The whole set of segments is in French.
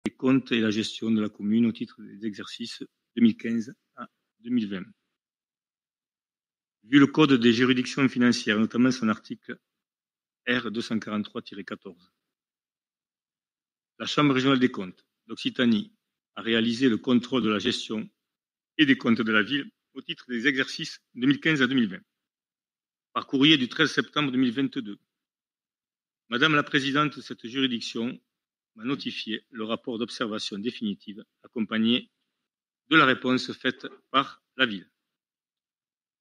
les comptes et la gestion de la commune au titre des exercices 2015 à 2020. Vu le Code des juridictions financières, notamment son article R 243-14, la Chambre régionale des comptes d'Occitanie a réalisé le contrôle de la gestion et des comptes de la ville au titre des exercices 2015 à 2020. Par courrier du 13 septembre 2022, Madame la présidente de cette juridiction m'a notifié le rapport d'observation définitive accompagné de la réponse faite par la ville.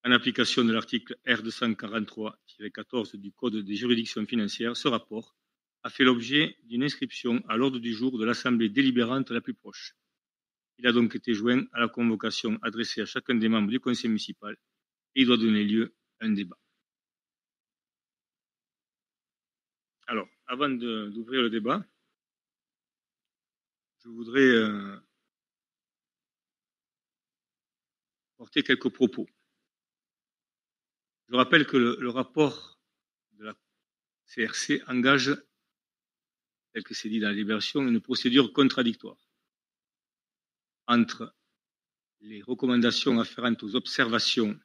En application de l'article R 243-14 du Code des juridictions financières, ce rapport a fait l'objet d'une inscription à l'ordre du jour de l'Assemblée délibérante la plus proche. Il a donc été joint à la convocation adressée à chacun des membres du conseil municipal et il doit donner lieu à un débat. Alors, avant d'ouvrir le débat, je voudrais porter quelques propos. Je rappelle que le rapport de la CRC engage, tel que c'est dit dans la libération, une procédure contradictoire entre les recommandations afférentes aux observations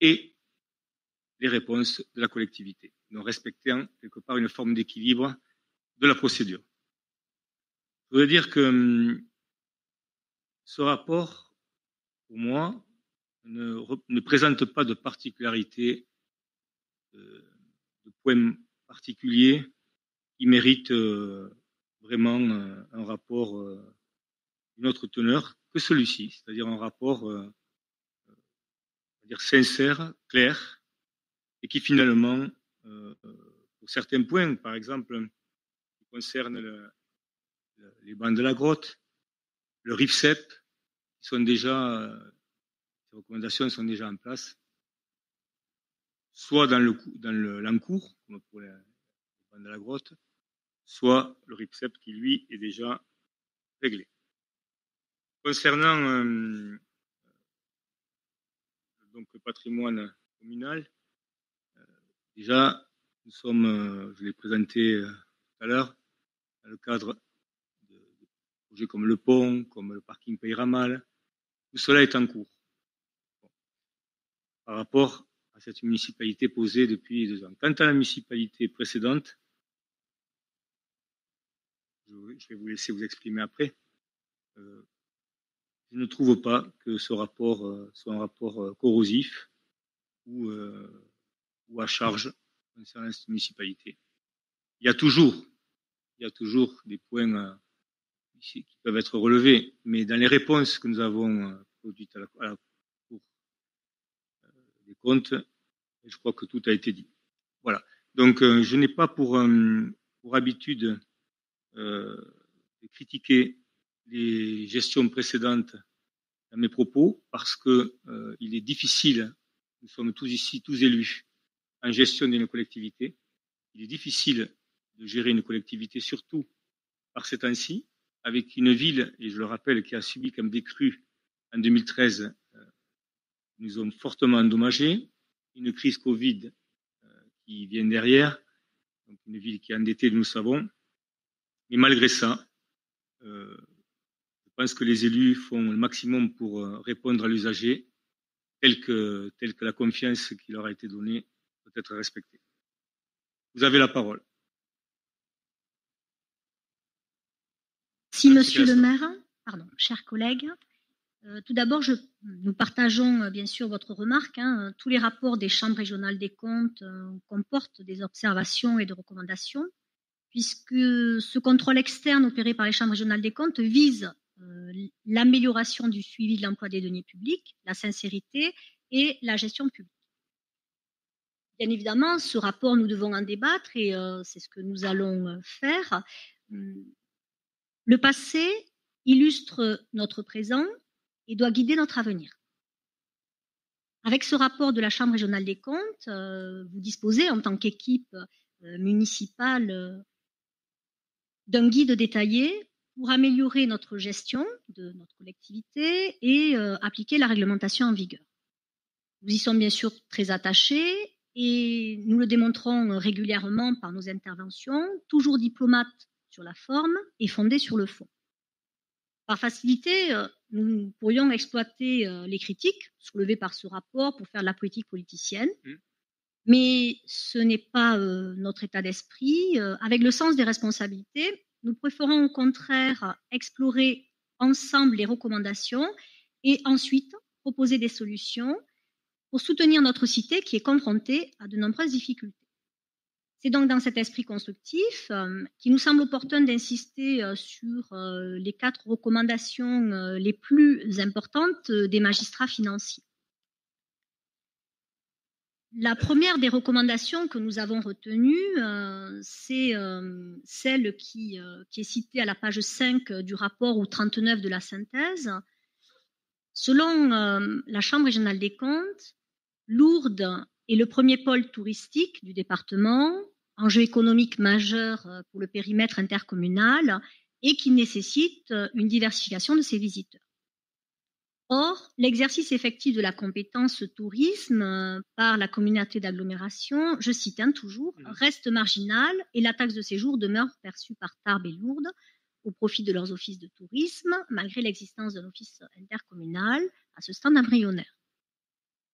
et les réponses de la collectivité, donc respectant quelque part une forme d'équilibre de la procédure. Je voudrais dire que ce rapport, pour moi, ne présente pas de particularité, de points particuliers qui méritent vraiment un rapport d'une autre teneur que celui-ci, c'est-à-dire un rapport sincère, clair, et qui finalement, pour certains points, par exemple, qui concernent les bancs de la grotte, le RIFSEP, qui sont déjà, ces recommandations sont déjà en place, soit dans l'encours, comme pour les bancs de la grotte, soit le RIFSEP qui, lui, est déjà réglé. Concernant donc le patrimoine communal, déjà, nous sommes, je l'ai présenté tout à l'heure, dans le cadre de projets comme le pont, comme le parking Peyramal, tout cela est en cours. Bon. Par rapport à cette municipalité posée depuis 2 ans. Quant à la municipalité précédente, je vais vous laisser vous exprimer après, je ne trouve pas que ce rapport soit un rapport corrosif ou à charge concernant cette municipalité. Il y a toujours des points qui peuvent être relevés, mais dans les réponses que nous avons produites à la Cour des comptes, je crois que tout a été dit. Voilà. Donc, je n'ai pas pour habitude de critiquer les gestions précédentes dans mes propos, parce que il est difficile, nous sommes tous ici, tous élus, en gestion d'une collectivité. Il est difficile de gérer une collectivité, surtout par ces temps-ci, avec une ville, et je le rappelle, qui a subi comme des crues en 2013, nous ont fortement endommagés, une crise Covid qui vient derrière, donc une ville qui est endettée, nous le savons. Mais malgré ça, je pense que les élus font le maximum pour répondre à l'usager, tel que la confiance qui leur a été donnée peut être respectée. Vous avez la parole. Si Monsieur le maire, pardon, chers collègues, tout d'abord, nous partageons bien sûr votre remarque. Tous les rapports des chambres régionales des comptes comportent des observations et des recommandations, puisque ce contrôle externe opéré par les chambres régionales des comptes vise l'amélioration du suivi de l'emploi des deniers publics, la sincérité et la gestion publique. Bien évidemment, ce rapport, nous devons en débattre et c'est ce que nous allons faire. Le passé illustre notre présent et doit guider notre avenir. Avec ce rapport de la Chambre régionale des comptes, vous disposez en tant qu'équipe municipale d'un guide détaillé pour améliorer notre gestion de notre collectivité et appliquer la réglementation en vigueur. Nous y sommes bien sûr très attachés et nous le démontrons régulièrement par nos interventions, toujours diplomates sur la forme et fondée sur le fond. Par facilité, nous pourrions exploiter les critiques soulevées par ce rapport pour faire de la politique politicienne, mais ce n'est pas notre état d'esprit. Avec le sens des responsabilités, nous préférons au contraire explorer ensemble les recommandations et ensuite proposer des solutions pour soutenir notre cité qui est confrontée à de nombreuses difficultés. C'est donc dans cet esprit constructif qu'il nous semble opportun d'insister sur les 4 recommandations les plus importantes des magistrats financiers. La première des recommandations que nous avons retenues, c'est celle qui est citée à la page 5 du rapport ou 39 de la synthèse. Selon la Chambre régionale des comptes, Lourdes est le premier pôle touristique du département, enjeu économique majeur pour le périmètre intercommunal et qui nécessite une diversification de ses visiteurs. Or, l'exercice effectif de la compétence tourisme par la communauté d'agglomération, je cite toujours, reste marginal et la taxe de séjour demeure perçue par Tarbes et Lourdes au profit de leurs offices de tourisme, malgré l'existence d'un office intercommunal à ce stade embryonnaire.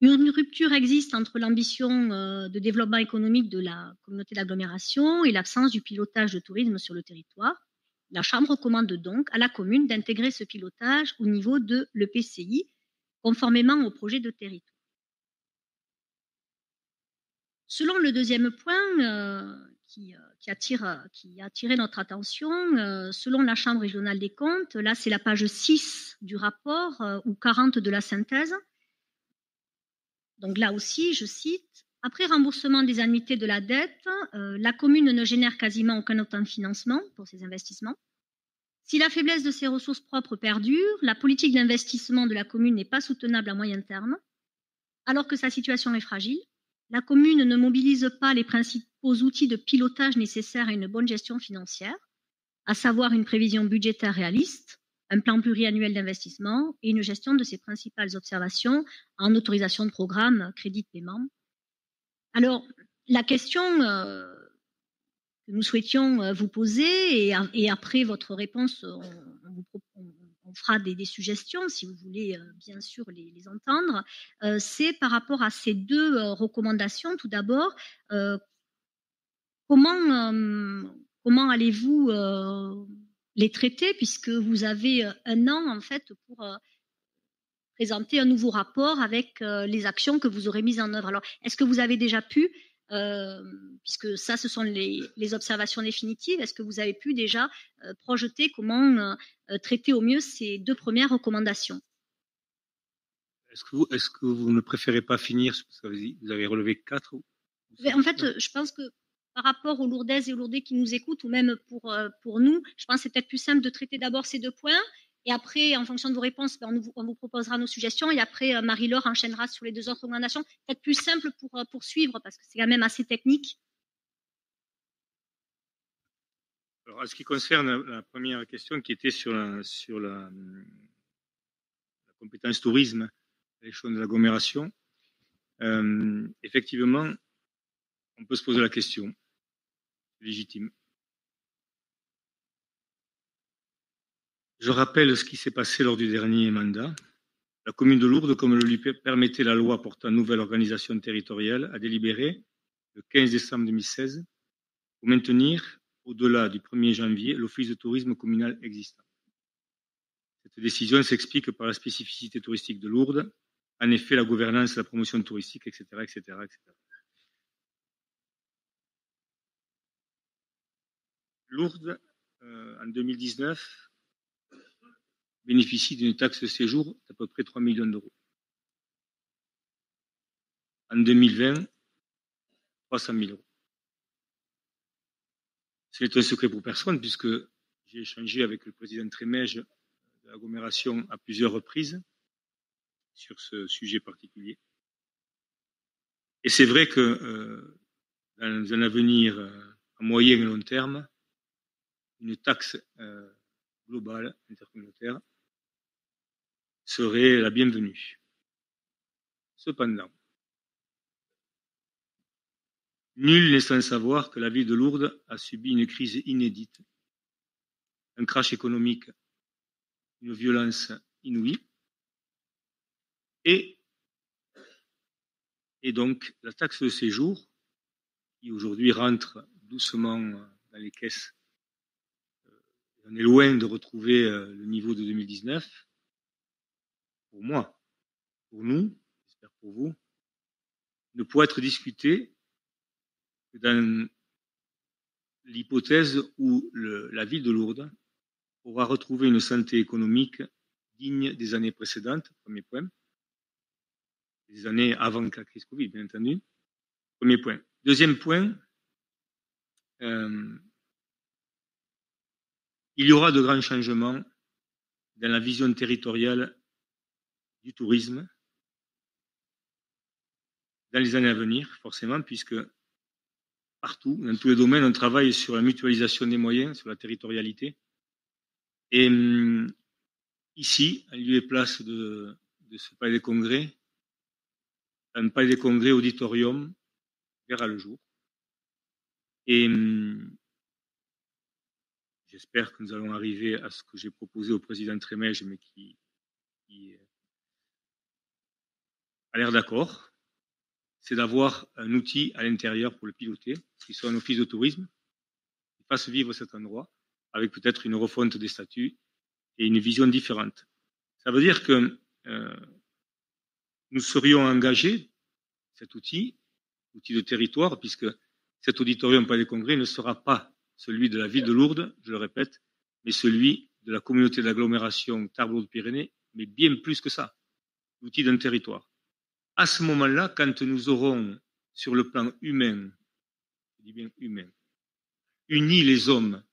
Une rupture existe entre l'ambition de développement économique de la communauté d'agglomération et l'absence du pilotage de tourisme sur le territoire. La Chambre recommande donc à la commune d'intégrer ce pilotage au niveau de l'EPCI, conformément au projet de territoire. Selon le deuxième point qui a attiré notre attention, selon la Chambre régionale des comptes, là c'est la page 6 du rapport ou 40 de la synthèse. Donc là aussi, je cite, « Après remboursement des annuités de la dette, la commune ne génère quasiment aucun autant de financement pour ses investissements. Si la faiblesse de ses ressources propres perdure, la politique d'investissement de la commune n'est pas soutenable à moyen terme. Alors que sa situation est fragile, la commune ne mobilise pas les principaux outils de pilotage nécessaires à une bonne gestion financière, à savoir une prévision budgétaire réaliste, un plan pluriannuel d'investissement et une gestion de ses principales observations en autorisation de programme, crédit de paiement. » Alors, la question que nous souhaitions vous poser, et après votre réponse, on fera des suggestions, si vous voulez bien sûr les entendre, c'est par rapport à ces 2 recommandations. Tout d'abord, comment allez-vous les traiter, puisque vous avez 1 an en fait pour présenter un nouveau rapport avec les actions que vous aurez mises en œuvre. Alors, est-ce que vous avez déjà pu, puisque ça, ce sont les observations définitives, est-ce que vous avez pu déjà projeter comment traiter au mieux ces 2 premières recommandations? Est-ce que vous ne préférez pas finir, parce que vous avez relevé 4 En fait, je pense que par rapport aux Lourdaises et aux Lourdais qui nous écoutent, ou même pour nous, je pense que c'est peut-être plus simple de traiter d'abord ces 2 points. Et après, en fonction de vos réponses, on vous proposera nos suggestions. Et après, Marie-Laure enchaînera sur les 2 autres recommandations. Peut-être plus simple pour poursuivre, parce que c'est quand même assez technique. Alors, en ce qui concerne la première question qui était sur la compétence tourisme à l'échelon de l'agglomération, effectivement, on peut se poser la question, légitime. Je rappelle ce qui s'est passé lors du dernier mandat. La commune de Lourdes, comme le lui permettait la loi portant nouvelle organisation territoriale, a délibéré le 15 décembre 2016 pour maintenir, au-delà du 1er janvier, l'office de tourisme communal existant. Cette décision s'explique par la spécificité touristique de Lourdes, en effet la gouvernance, la promotion touristique, etc., etc., etc. Lourdes, en 2019, bénéficie d'une taxe de séjour d'à peu près 3 millions d'euros. En 2020, 300 000 euros. Ce n'est un secret pour personne, puisque j'ai échangé avec le président Trémège de l'agglomération à plusieurs reprises sur ce sujet particulier. Et c'est vrai que dans un avenir à moyen et long terme, une taxe globale, intercommunautaire, serait la bienvenue. Cependant, nul n'est sans savoir que la ville de Lourdes a subi une crise inédite un crash économique, une violence inouïe. Et donc, la taxe de séjour, qui aujourd'hui rentre doucement dans les caisses, on est loin de retrouver le niveau de 2019. Pour moi, pour nous, j'espère pour vous, ne pourra être discuté que dans l'hypothèse où la ville de Lourdes aura retrouvé une santé économique digne des années précédentes, premier point, des années avant la crise Covid, bien entendu. Premier point. Deuxième point, il y aura de grands changements dans la vision territoriale du tourisme dans les années à venir, forcément, puisque partout, dans tous les domaines, on travaille sur la mutualisation des moyens, sur la territorialité. Et ici, en lieu et place de ce palais des congrès, un palais des congrès auditorium verra le jour. Et j'espère que nous allons arriver à ce que j'ai proposé au président Trémège, mais qui a l'air d'accord, c'est d'avoir un outil à l'intérieur pour le piloter, qui soit un office de tourisme, qui fasse vivre cet endroit, avec peut-être une refonte des statuts et une vision différente. Ça veut dire que nous serions engagés, cet outil de territoire, puisque cet auditorium palais des congrès ne sera pas celui de la ville de Lourdes, je le répète, mais celui de la communauté d'agglomération Tarbes-Lourdes-Pyrénées, mais bien plus que ça, l'outil d'un territoire. À ce moment-là, quand nous aurons, sur le plan humain, je dis bien humain, uni les hommes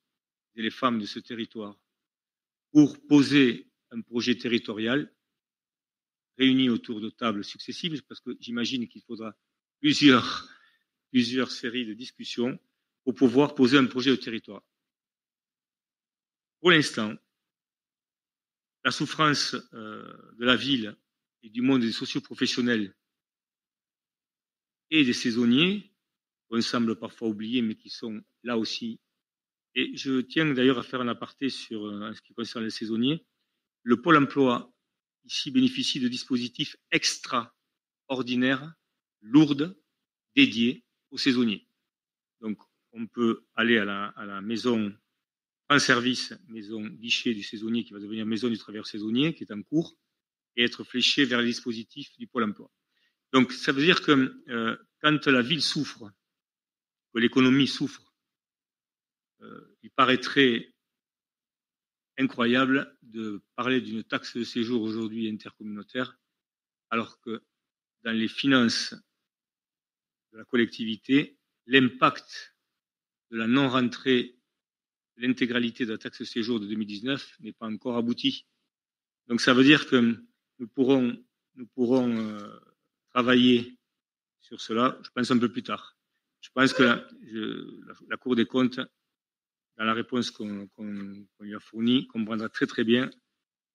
et les femmes de ce territoire pour poser un projet territorial, réunis autour de tables successives, parce que j'imagine qu'il faudra plusieurs séries de discussions pour pouvoir poser un projet de territoire. Pour l'instant, la souffrance de la ville et du monde des socioprofessionnels et des saisonniers, qu'on semble parfois oublier, mais qui sont là aussi. Et je tiens d'ailleurs à faire un aparté sur ce qui concerne les saisonniers. Le Pôle emploi ici bénéficie de dispositifs extraordinaires, lourds, dédiés aux saisonniers. Donc, on peut aller à la maison en service, maison guichet du saisonnier qui va devenir maison du travailleur saisonnier, qui est en cours, et être fléché vers les dispositifs du Pôle emploi. Donc, ça veut dire que quand la ville souffre, que l'économie souffre, il paraîtrait incroyable de parler d'une taxe de séjour aujourd'hui intercommunautaire, alors que dans les finances de la collectivité, l'impact de la non-rentrée de l'intégralité de la taxe de séjour de 2019 n'est pas encore abouti. Donc ça veut dire que nous pourrons travailler sur cela, je pense, un peu plus tard. Je pense que la Cour des comptes, dans la réponse qu'on lui a fournie, comprendra très très bien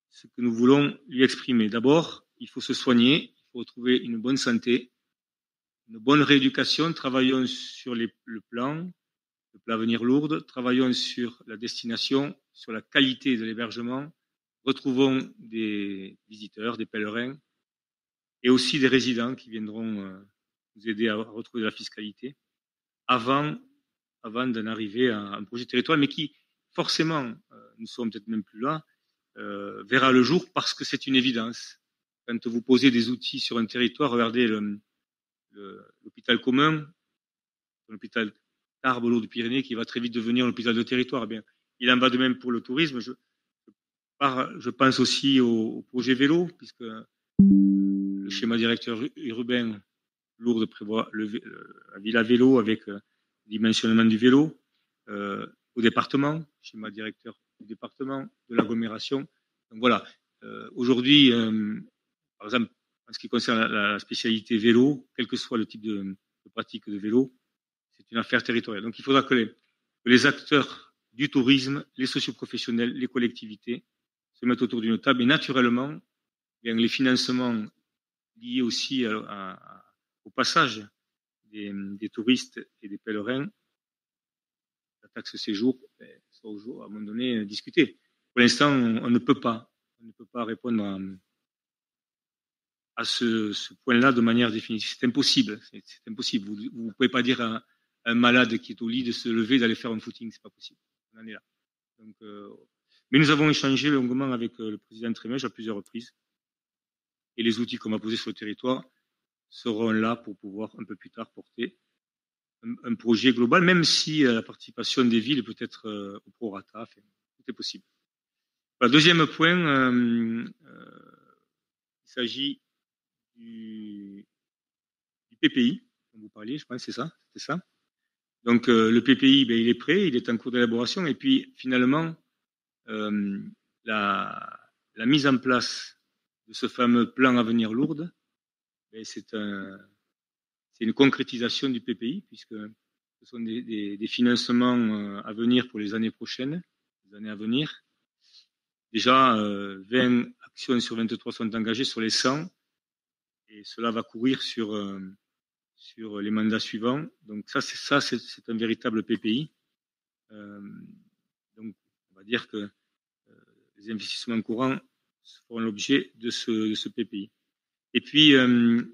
ce que nous voulons lui exprimer. D'abord, il faut se soigner, il faut retrouver une bonne santé, une bonne rééducation. Travaillons sur le plan Avenir Lourdes, travaillons sur la destination, sur la qualité de l'hébergement, retrouvons des visiteurs, des pèlerins, et aussi des résidents qui viendront nous aider à retrouver de la fiscalité, avant d'en arriver à un projet territorial, mais qui, forcément, nous ne sommes peut-être même plus là, verra le jour parce que c'est une évidence. Quand vous posez des outils sur un territoire, regardez l'hôpital commun, l'hôpital Tarbes-Lourdes-Pyrénées, qui va très vite devenir un hôpital de territoire. Eh bien, il en va de même pour le tourisme. Je pense aussi au projet vélo, puisque le schéma directeur urbain Lourdes prévoit la villa vélo avec le dimensionnement du vélo, au département, schéma directeur du département, de l'agglomération. Donc voilà, aujourd'hui, par exemple, en ce qui concerne la spécialité vélo, quel que soit le type de pratique de vélo, c'est une affaire territoriale. Donc il faudra que les acteurs du tourisme, les socioprofessionnels, les collectivités se mettent autour d'une table et naturellement, bien, les financements liés aussi au passage des touristes et des pèlerins, la taxe séjour, soit à un moment donné discuté. Pour l'instant, on ne peut pas répondre à ce point-là de manière définitive. C'est impossible. C'est impossible. Vous ne pouvez pas dire à un malade qui est au lit de se lever, d'aller faire un footing. C'est pas possible. On en est là. Donc, mais nous avons échangé longuement avec le président Trémège à plusieurs reprises. Et les outils qu'on va poser sur le territoire seront là pour pouvoir un peu plus tard porter un projet global, même si la participation des villes peut être au prorata. Enfin, tout est possible. Voilà, deuxième point, il s'agit du PPI dont vous parliez, je pense, c'était ça. Donc le PPI, il est prêt, il est en cours d'élaboration, et puis finalement la mise en place de ce fameux plan Avenir Lourdes, c'est une concrétisation du PPI, puisque ce sont des financements à venir pour les années prochaines, les années à venir. Déjà, 20 actions sur 23 sont engagées sur les 100, et cela va courir sur les mandats suivants. Donc c'est un véritable PPI. Donc, on va dire que les investissements courants feront l'objet de ce PPI. Et puis, le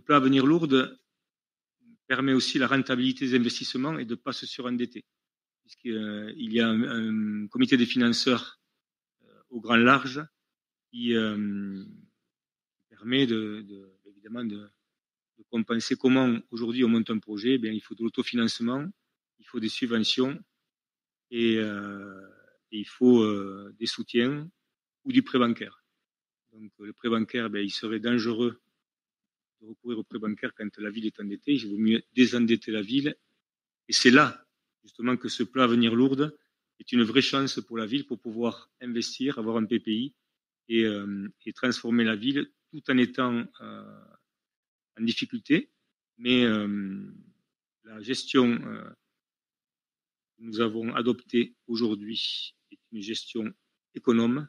plan Avenir Lourdes permet aussi la rentabilité des investissements et de ne pas se surendetter, puisqu'il y a un comité des financeurs au grand large qui permet évidemment de compenser. Comment aujourd'hui on monte un projet? Il faut de l'autofinancement, il faut des subventions et il faut des soutiens ou du prêt bancaire. Donc le prêt bancaire, il serait dangereux de recourir au prêt bancaire quand la ville est endettée. Il vaut mieux désendetter la ville. Et c'est là, justement, que ce plan Avenir Lourdes est une vraie chance pour la ville pour pouvoir investir, avoir un PPI et transformer la ville tout en étant en difficulté. Mais la gestion que nous avons adoptée aujourd'hui est une gestion économe,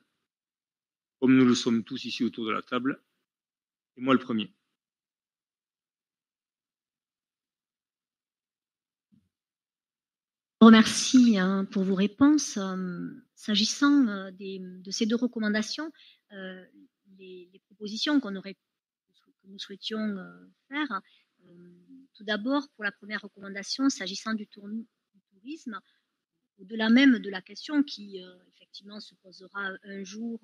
comme nous le sommes tous ici autour de la table, et moi le premier. Je vous remercie pour vos réponses. S'agissant de ces deux recommandations, les propositions que nous souhaitions faire, tout d'abord, pour la première recommandation, s'agissant du tourisme, au-delà même de la question qui effectivement se posera un jour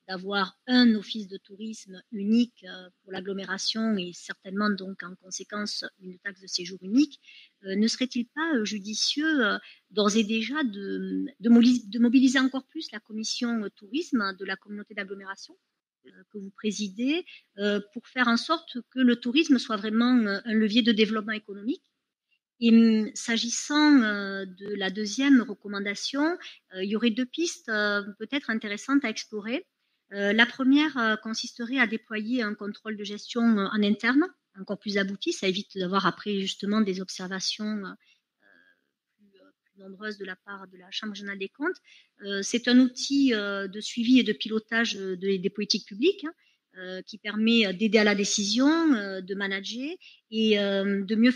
d'avoir un office de tourisme unique pour l'agglomération et certainement donc en conséquence une taxe de séjour unique, ne serait-il pas judicieux d'ores et déjà de mobiliser encore plus la commission tourisme de la communauté d'agglomération que vous présidez pour faire en sorte que le tourisme soit vraiment un levier de développement économique? Et s'agissant de la deuxième recommandation, il y aurait deux pistes peut-être intéressantes à explorer. La première consisterait à déployer un contrôle de gestion en interne, encore plus abouti. Ça évite d'avoir après justement des observations plus nombreuses de la part de la Chambre régionale des comptes. C'est un outil de suivi et de pilotage des politiques publiques, qui permet d'aider à la décision, de manager et de mieux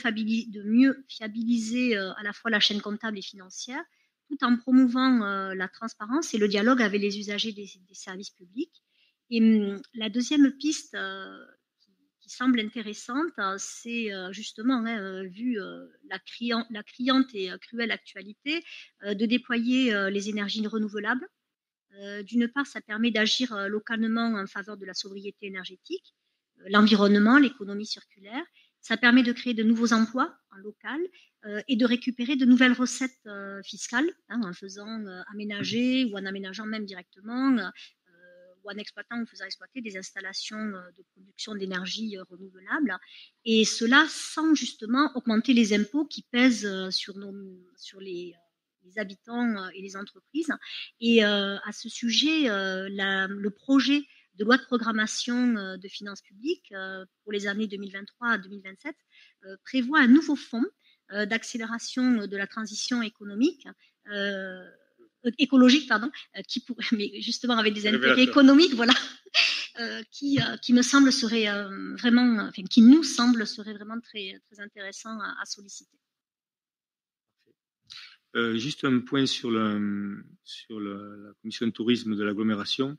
fiabiliser à la fois la chaîne comptable et financière, tout en promouvant la transparence et le dialogue avec les usagers des services publics. Et la deuxième piste qui semble intéressante, c'est justement, vu la criante et cruelle actualité, de déployer les énergies renouvelables. D'une part, ça permet d'agir localement en faveur de la sobriété énergétique, l'environnement, l'économie circulaire. Ça permet de créer de nouveaux emplois en local et de récupérer de nouvelles recettes fiscales en faisant aménager ou en aménageant même directement ou en exploitant ou faisant exploiter des installations de production d'énergie renouvelable. Et cela sans justement augmenter les impôts qui pèsent sur les habitants et les entreprises. Et à ce sujet, le projet de loi de programmation de finances publiques pour les années 2023 à 2027 prévoit un nouveau fonds d'accélération de la transition économique, écologique, qui pourrait, mais justement avec des intérêts économiques, voilà, qui me semble serait vraiment, enfin, qui nous semble serait vraiment très, très intéressant à solliciter. Juste un point sur la commission de tourisme de l'agglomération.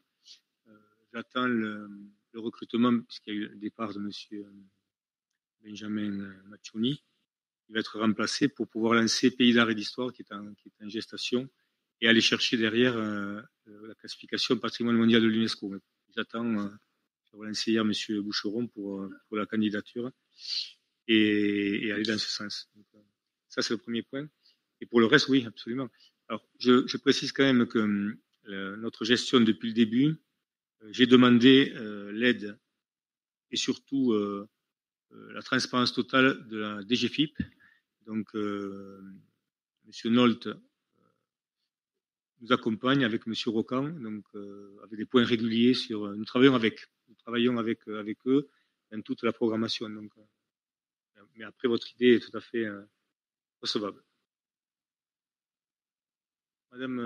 J'attends le recrutement, puisqu'il y a eu le départ de monsieur Benjamin Maccioni. Il va être remplacé pour pouvoir lancer Pays d'art et d'histoire, qui est en gestation, et aller chercher derrière la classification patrimoine mondial de l'UNESCO. J'attends, j'ai relancé hier monsieur Boucheron pour la candidature et aller dans ce sens. Donc, ça, c'est le premier point. Et pour le reste, oui, absolument. Alors, je précise quand même que notre gestion depuis le début, j'ai demandé l'aide et surtout la transparence totale de la DGFIP. Donc, monsieur Nolte nous accompagne avec monsieur Rocan, donc avec des points réguliers sur. Nous travaillons avec eux dans toute la programmation. Donc, mais après, votre idée est tout à fait recevable. Madame